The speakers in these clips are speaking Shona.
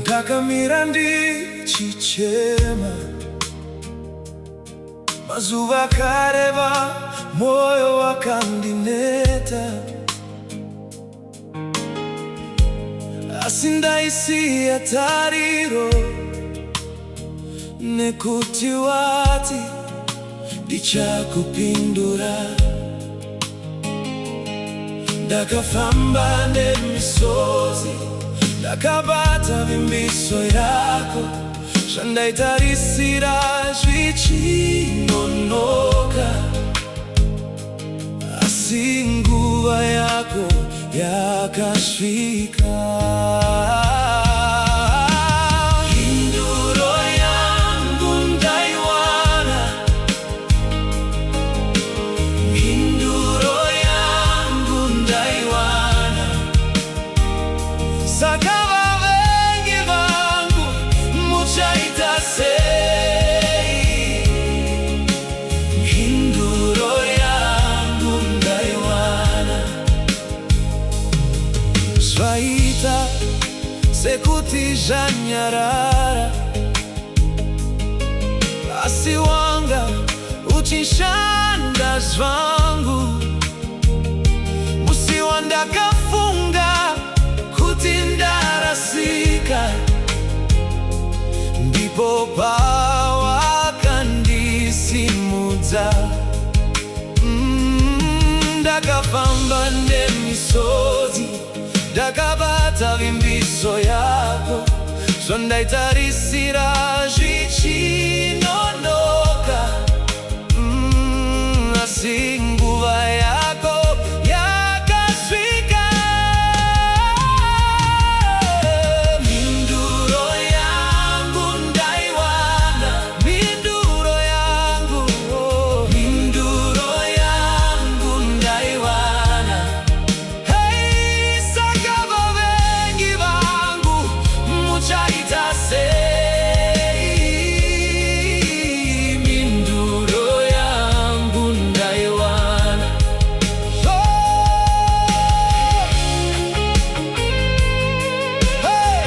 Ndakamira ndichichema, mazuva akareba, moyo wakandineta. Asi ndaisiya tariro, nekuti wati ndichakupindura. Ndakafamba nemisozi, ndakabata vimbiso yako, zvandaitarisira zvichinonoka. Asi nguva yako yakasvika. Mhinduro yangu ndaiwana, mhinduro yangu ndaiwana. Saka vavengi vangu muchaitasei. Mhinduro yangu ndaiwana. Zvaita sekuti zvanyarara, asi wanga uchishanda zvangu. Musi wandakafunga kuti ndarasika, ndipo pawakandisimudza. Ndakafamba nemisozi, ndakabata vimbiso yako, zvandaitarisira zvichinonoka. Asi nguva yako yakasvika. Mhinduro yangu ndaiwana, mhinduro yangu, mhinduro yangu ndaiwana. Hey, saka vavengi vangu muchaitasei. Mhinduro yangu ndaiwana. Oh! Hey!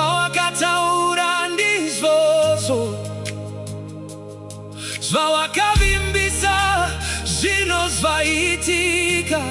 Zvawakataura ndizvozvo, zvawakavimbisa zvino zvaitika.